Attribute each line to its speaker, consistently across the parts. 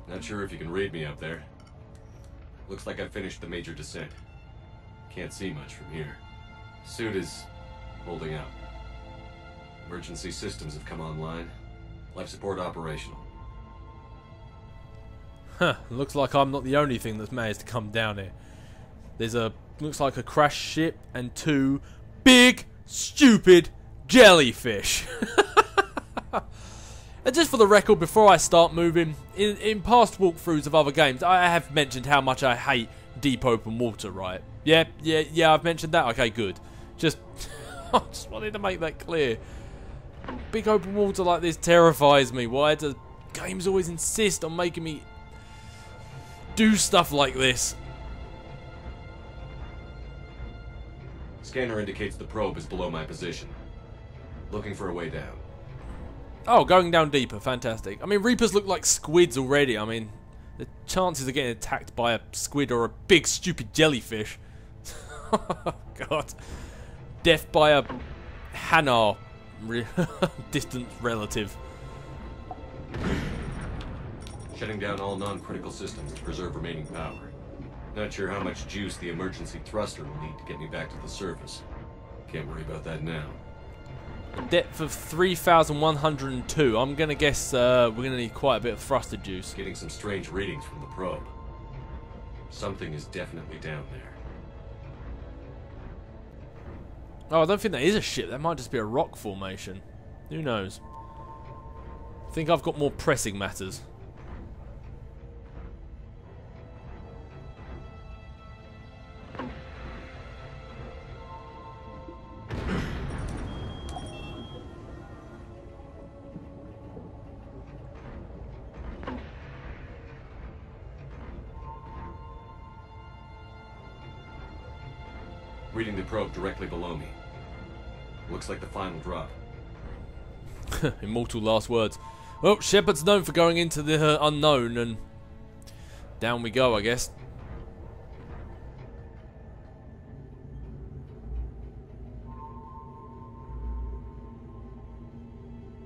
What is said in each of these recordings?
Speaker 1: Not sure if you can read me up there. Looks like I finished the major descent. Can't see much from here. Suit is holding up. Emergency systems have come online. Life support operational.
Speaker 2: Huh, looks like I'm not the only thing that's managed to come down here. There's looks like a crashed ship and 2 big, stupid jellyfish. And just for the record, before I start moving, in past walkthroughs of other games, I have mentioned how much I hate deep open water, right? Yeah, I've mentioned that. Okay, good. Just, I just wanted to make that clear. Big open water like this terrifies me. Why do games always insist on making me do stuff like this?
Speaker 1: Scanner indicates the probe is below my position. Looking for a way down.
Speaker 2: Oh, going down deeper. Fantastic. I mean, Reapers look like squids already. I mean, the chances of getting attacked by a squid or a big, stupid jellyfish. Oh, God. Death by a Hanar. Distant relative.
Speaker 1: Shutting down all non-critical systems to preserve remaining power. Not sure how much juice the emergency thruster will need to get me back to the surface. Can't worry about that now.
Speaker 2: Depth of 3,102. I'm going to guess we're going to need quite a bit of thruster juice.
Speaker 1: Getting some strange readings from the probe. Something is definitely down there.
Speaker 2: Oh, I don't think that is a ship. That might just be a rock formation. Who knows? I think I've got more pressing matters.
Speaker 1: Reading the probe directly below me. Looks like the final drop.
Speaker 2: Immortal last words. Well, Shepard's known for going into the unknown, and down we go, I guess.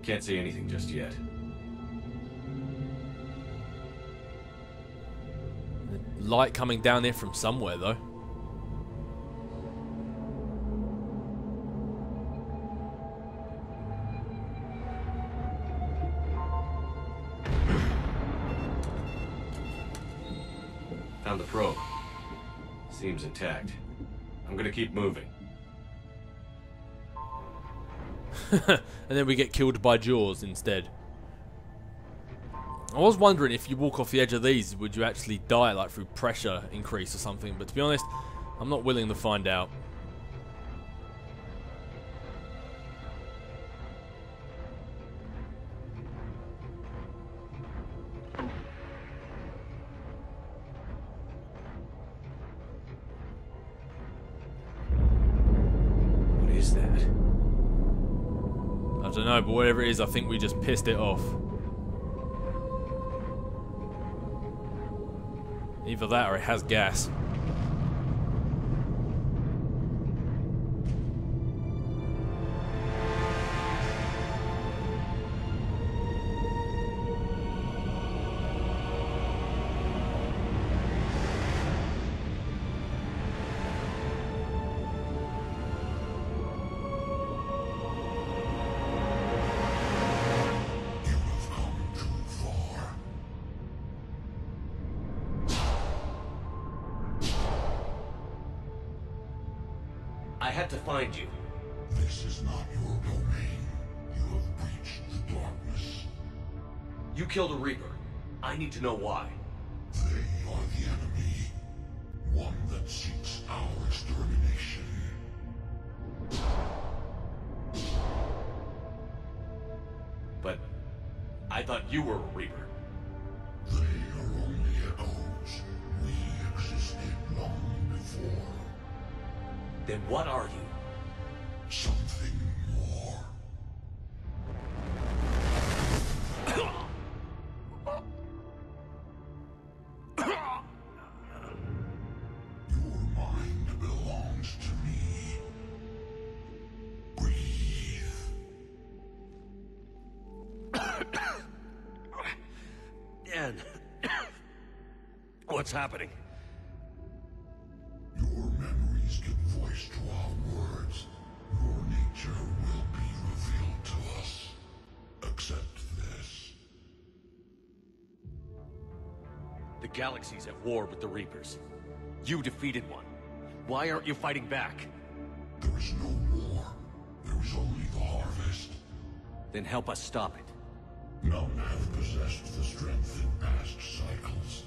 Speaker 1: Can't see anything just yet.
Speaker 2: Light coming down here from somewhere, though.
Speaker 1: Found the probe. Seems intact. I'm gonna keep moving.
Speaker 2: And then we get killed by Jaws instead. I was wondering if you walk off the edge of these, would you actually die, like through pressure increase or something, but to be honest, I'm not willing to find out.
Speaker 1: What is that?
Speaker 2: I don't know, but whatever it is, I think we just pissed it off. Either that or it has gas.
Speaker 1: I had to find you.
Speaker 3: This is not your domain. You have breached the darkness.
Speaker 1: You killed a Reaper. I need to know why.
Speaker 3: They are the enemy. One that seeks our extermination.
Speaker 1: But I thought you were a Reaper.
Speaker 3: They are only echoes. We existed long before.
Speaker 1: Then what are you?
Speaker 3: Something more. Your mind belongs to me. Breathe.
Speaker 1: And
Speaker 4: What's happening?
Speaker 3: Your memories give voice to our words. Your nature will be revealed to us. Accept this.
Speaker 4: The galaxy's at war with the Reapers. You defeated one. Why aren't you fighting back?
Speaker 3: There is no war. There is only the harvest.
Speaker 4: Then help us stop it.
Speaker 3: None have possessed the strength in past cycles.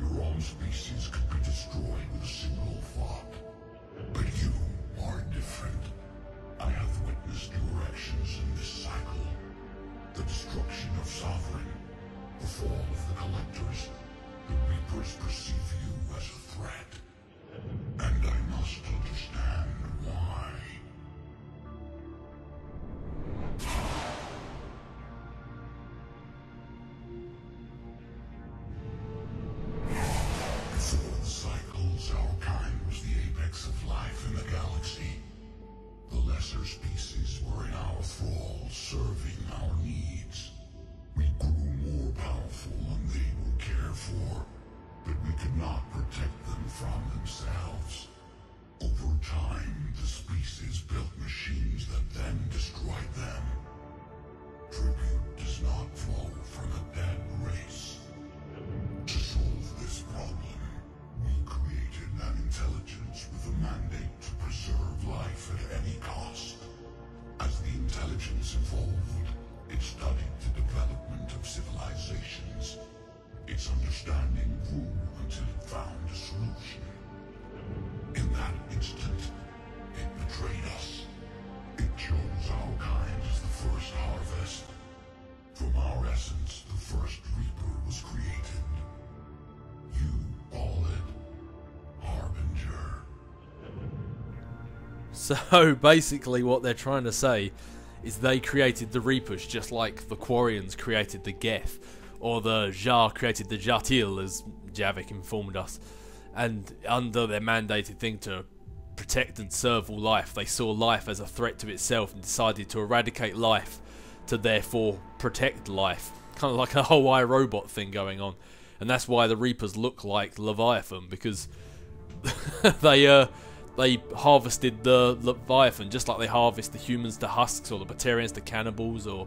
Speaker 3: Your own species could be destroyed with a single thought. But you are different. I have witnessed your actions in this cycle. The destruction of Sovereign, the fall of the Collectors. The Reapers perceive you as a threat. And I must understand why. Before the cycles, our kind was the apex of life in the galaxy. The lesser species were in our thrall, serving our needs. We grew more powerful and they were cared for, but we could not protect them from themselves. Over time, the species built machines that then destroyed them. Tribute does not flow from a dead race. To solve this problem, we created an intelligence with a mandate to preserve life at any cost. As the intelligence evolved, it studied the development of civilizations. Its understanding grew until it found a solution. In that instant, it betrayed us. It chose our kind as the first harvest. From our essence, the first Reaper was created. You call it Harbinger.
Speaker 2: So basically what they're trying to say is they created the Reapers just like the Quarians created the Geth, or the Jar created the Jatil, as Javik informed us. And under their mandated thing to protect and serve all life, they saw life as a threat to itself and decided to eradicate life to therefore protect life. Kind of like a whole iRobot thing going on. And that's why the Reapers look like Leviathan, because they harvested the Leviathan just like they harvest the humans to husks, or the Batarians to cannibals, or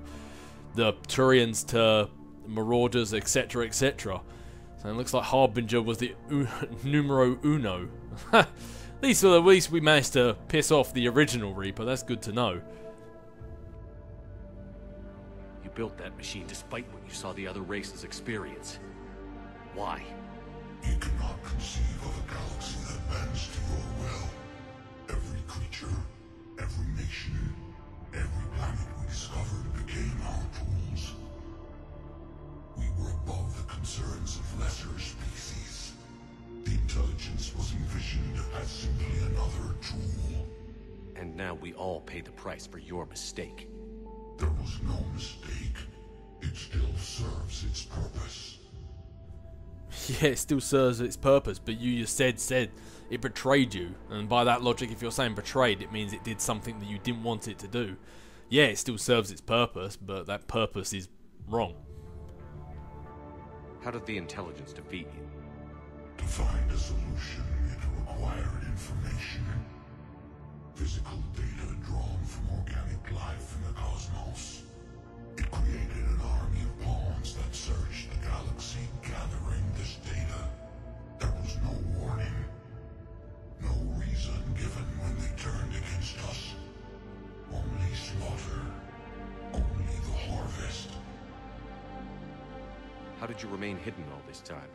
Speaker 2: the Turians to marauders, etc, etc. So it looks like Harbinger was the numero uno. At least we managed to piss off the original Reaper. That's good to know.
Speaker 4: You built that machine despite what you saw the other races experience. Why?
Speaker 3: You cannot conceive of a galaxy that bends to your will. Every creature, every nation, every planet we discovered became our tools. We were above the concerns of lesser species. The intelligence was envisioned as simply another tool.
Speaker 4: And now we all pay the price for your mistake.
Speaker 3: There was no mistake. It still serves its purpose.
Speaker 2: Yeah, it still serves its purpose, but you just said it betrayed you. And by that logic, if you're saying betrayed, it means it did something that you didn't want it to do. Yeah, it still serves its purpose, but that purpose is wrong.
Speaker 4: How did the intelligence defeat you?
Speaker 3: To find a solution, it required information. Physical data drawn from organic life in the cosmos. It created an army of pawns that searched the galaxy, gathering this data. There was no warning. No reason given when they turned against us. Only slaughter. Only the harvest.
Speaker 4: How did you remain hidden all this time?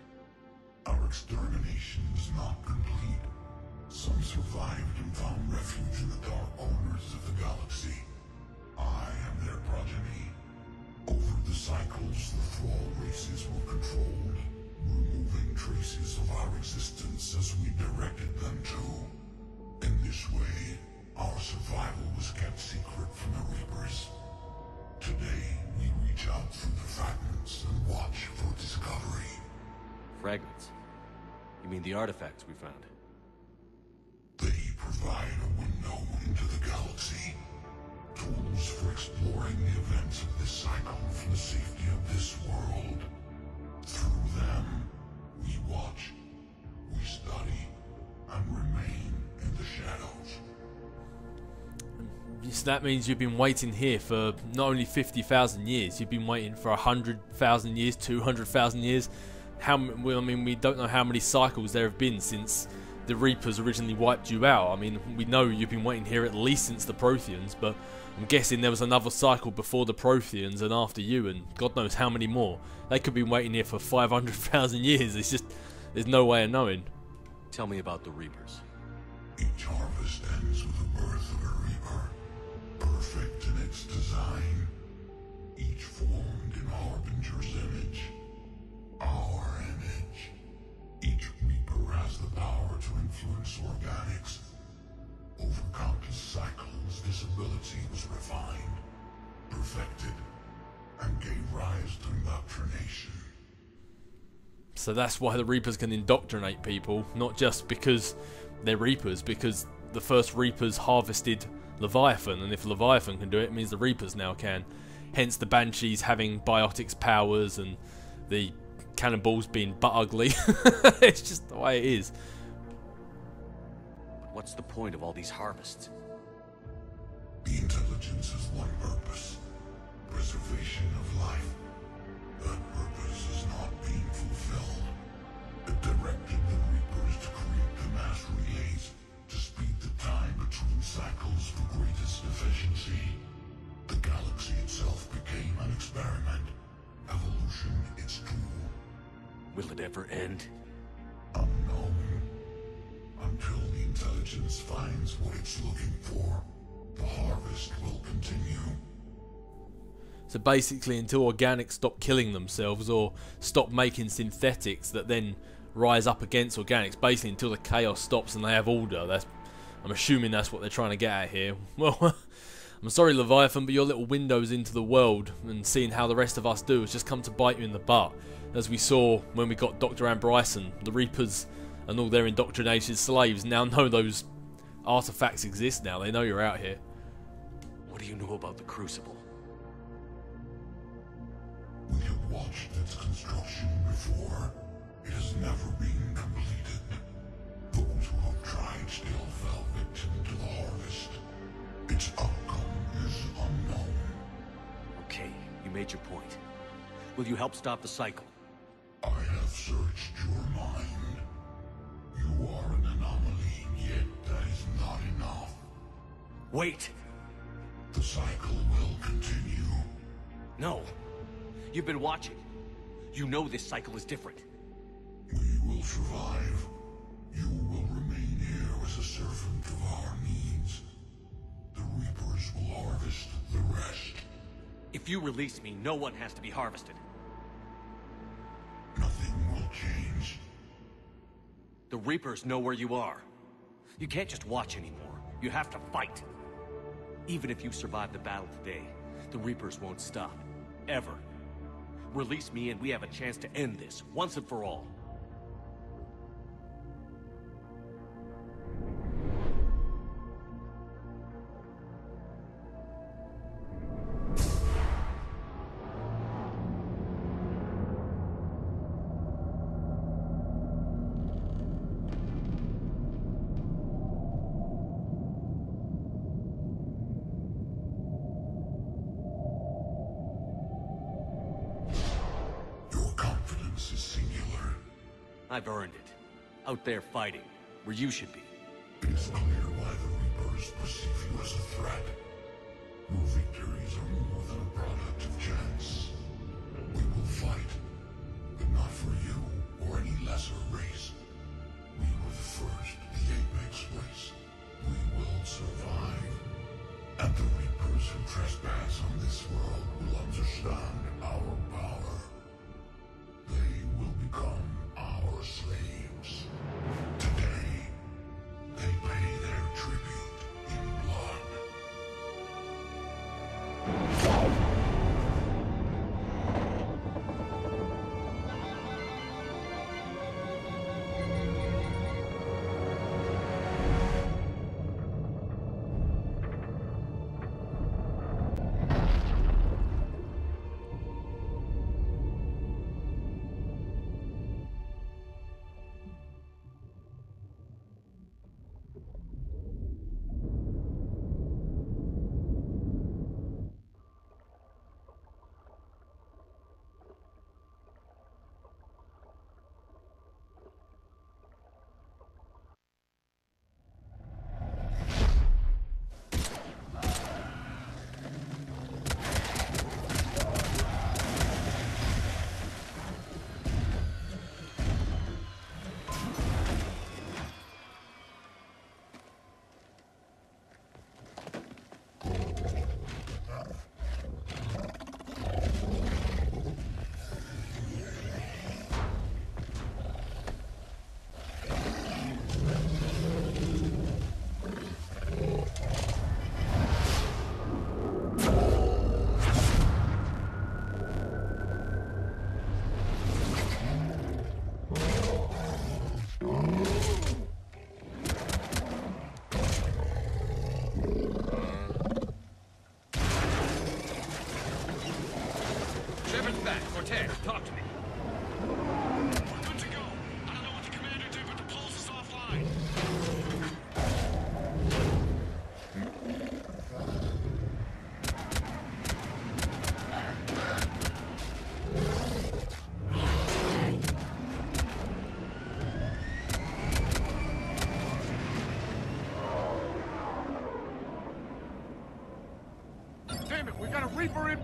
Speaker 3: Our extermination was not complete. Some survived and found refuge in the dark corners of the galaxy. I am their progeny. Over the cycles, the thrall races were controlled, removing traces of our existence as we directed them to. In this way, our survival was kept secret from the Reapers. Today, we reach out through the fragments and watch for discovery.
Speaker 4: Fragments? You mean the artifacts we found?
Speaker 3: They provide a window into the galaxy. Tools for exploring the events of this cycle from the safety of this world. Through them, we watch
Speaker 2: that means you've been waiting here for not only 50,000 years, you've been waiting for 100,000 years, 200,000 years. I mean, we don't know how many cycles there have been since the Reapers originally wiped you out. I mean, we know you've been waiting here at least since the Protheans, but I'm guessing there was another cycle before the Protheans and after you, and God knows how many more. They could be waiting here for 500,000 years. It's just, there's no way of knowing.
Speaker 4: Tell me about the Reapers.
Speaker 3: Each harvest ends with the birth of a Reaper, perfect in its design, each formed in Harbinger's image, our image. Each Reaper has the power to influence organics. Over countless cycles, this ability was refined, perfected, and gave rise to indoctrination.
Speaker 2: So that's why the Reapers can indoctrinate people, not just because they're Reapers, because the first Reapers harvested Leviathan, and if Leviathan can do it, it means the Reapers now can. Hence the Banshees having biotics powers and the cannonballs being butt ugly. It's just the way it is.
Speaker 4: But what's the point of all these harvests?
Speaker 3: The intelligence has one purpose: preservation of life. That purpose is not being fulfilled. It directed the Reapers to create the mass relays to speed the time between cycles for greatest efficiency. The galaxy itself became an experiment. Evolution its tool.
Speaker 4: Will it ever end?
Speaker 3: Unknown. Until the intelligence finds what it's looking for, the harvest will continue.
Speaker 2: So basically, until organics stop killing themselves or stop making synthetics that then rise up against organics, basically until the chaos stops and they have order. I'm assuming that's what they're trying to get at here. Well, I'm sorry, Leviathan, but your little windows into the world and seeing how the rest of us do has just come to bite you in the butt. As we saw when we got Dr. Ann Bryson, the Reapers and all their indoctrinated slaves now know those artifacts exist now. They know you're out here.
Speaker 4: What do you know about the Crucible?
Speaker 3: We have watched its construction before. It has never been completed. Those who have tried still fell victim to the harvest. Its outcome is unknown.
Speaker 4: Okay, you made your point. Will you help stop the cycle?
Speaker 3: I have searched your mind. You are an anomaly, yet that is not enough.
Speaker 4: Wait!
Speaker 3: The cycle will continue.
Speaker 4: No. You've been watching. You know this cycle is different.
Speaker 3: We will survive. You will remain here as a servant of our needs. The Reapers will harvest the rest.
Speaker 4: If you release me, no one has to be harvested.
Speaker 3: Nothing will change.
Speaker 4: The Reapers know where you are. You can't just watch anymore. You have to fight. Even if you survive the battle today, the Reapers won't stop. Ever. Release me and we have a chance to end this, once and for all. I've earned it. Out there fighting, where you should be.
Speaker 3: It is clear why the Reapers perceive you as a threat. Your victories are more than a product of chance. We will fight, but not for you or any lesser race. We were the first, the apex race. We will survive. And the Reapers who trespass on this world will understand our power. They will become our slaves. Today, they pay their tribute in blood.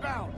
Speaker 5: inbound!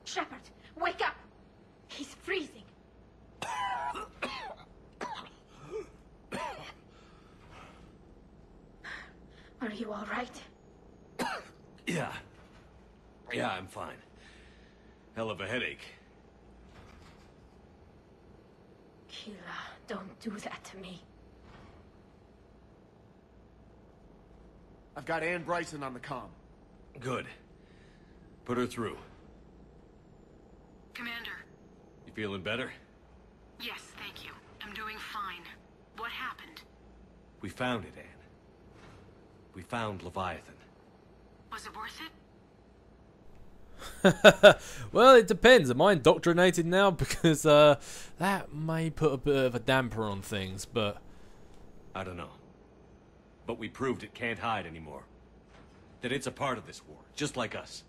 Speaker 6: Shepard, wake up! He's freezing. Are you all right?
Speaker 4: Yeah. Yeah, I'm fine. Hell of a headache.
Speaker 6: Kila, don't do that to me.
Speaker 5: I've got Ann Bryson on the comm.
Speaker 4: Good. Put her through.
Speaker 7: Commander.
Speaker 4: You feeling better?
Speaker 7: Yes, thank you. I'm doing fine. What happened?
Speaker 4: We found it, Ann. We found Leviathan.
Speaker 7: Was it worth it?
Speaker 2: Well, it depends. Am I indoctrinated now? Because that may put a bit of a damper on things, but...
Speaker 4: I don't know. But we proved it can't hide anymore. That it's a part of this war, just like us.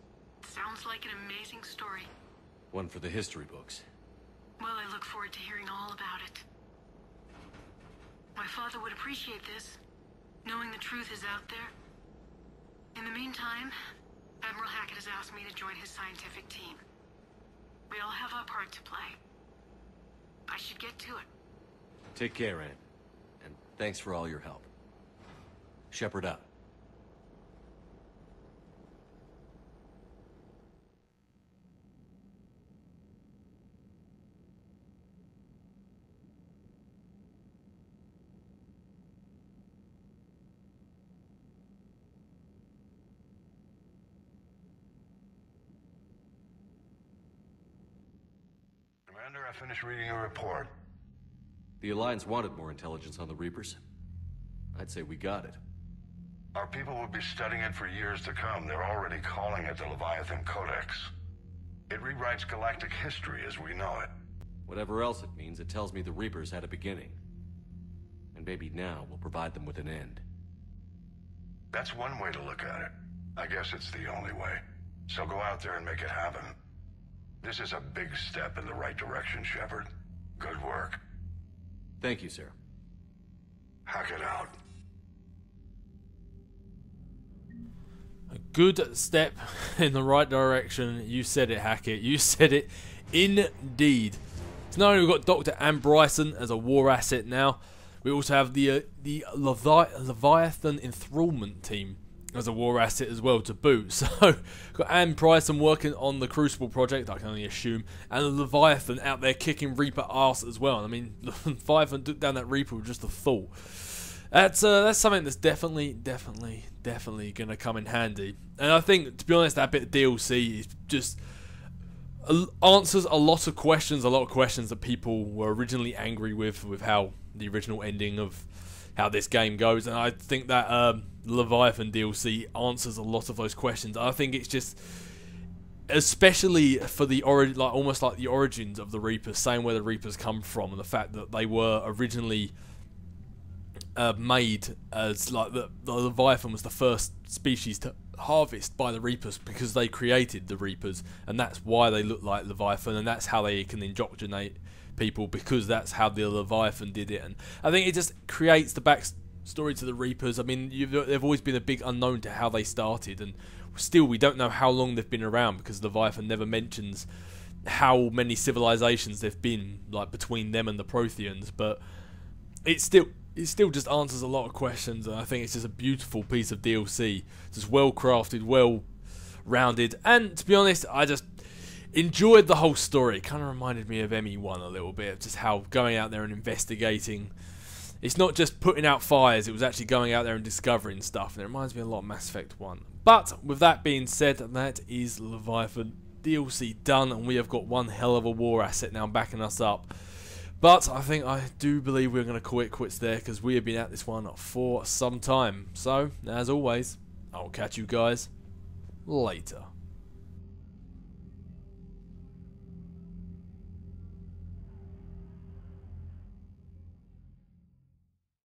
Speaker 7: Sounds like an amazing story.
Speaker 4: One for the history books.
Speaker 7: Well, I look forward to hearing all about it. My father would appreciate this, knowing the truth is out there. In the meantime, Admiral Hackett has asked me to join his scientific team. We all have our part to play. I should get to it.
Speaker 4: Take care, Ann. And thanks for all your help. Shepard out.
Speaker 3: Commander, I finished reading your report.
Speaker 1: The Alliance wanted more intelligence on the Reapers. I'd say we got it.
Speaker 3: Our people will be studying it for years to come. They're already calling it the Leviathan Codex. It rewrites galactic history as we know it.
Speaker 1: Whatever else it means, it tells me the Reapers had a beginning. And maybe now we'll provide them with an end.
Speaker 3: That's one way to look at it. I guess it's the only way. So go out there and make it happen. This is a big step in the right direction, Shepard. Good work.
Speaker 1: Thank you, sir.
Speaker 3: Hack it out.
Speaker 2: A good step in the right direction. You said it, Hackett. You said it indeed. So not only we've got Dr. Ann Bryson as a war asset now, we also have the Leviathan enthrallment team as a war asset as well to boot. So got Ann Bryson working on the Crucible project, I can only assume, and the Leviathan out there kicking Reaper arse as well. I mean, Leviathan took down that Reaper with just a thought. That's something that's definitely going to come in handy. And I think, to be honest, that bit of DLC is just answers a lot of questions that people were originally angry with how the original ending of how this game goes. And I think that Leviathan DLC answers a lot of those questions. I think it's just, especially for the almost like the origins of the Reapers, saying where the Reapers come from, and the fact that they were originally made as like the Leviathan was the first species to harvest by the Reapers because they created the Reapers, and that's why they look like Leviathan, and that's how they can indoctrinate people, because that's how the Leviathan did it. And I think it just creates the backstory to the Reapers. I mean, they've always been a big unknown to how they started, and still we don't know how long they've been around, because Leviathan never mentions how many civilizations there've been like between them and the Protheans. But it still just answers a lot of questions, and I think it's just a beautiful piece of DLC. It's just well crafted, well rounded, and to be honest, I just enjoyed the whole story. It kind of reminded me of ME1 a little bit, just how going out there and investigating. It's not just putting out fires, it was actually going out there and discovering stuff, and it reminds me a lot of Mass Effect 1. But with that being said, that is Leviathan DLC done, and we have got one hell of a war asset now backing us up. But I do believe we're going to call it quits there, because we have been at this one for some time. So, as always, I'll catch you guys later.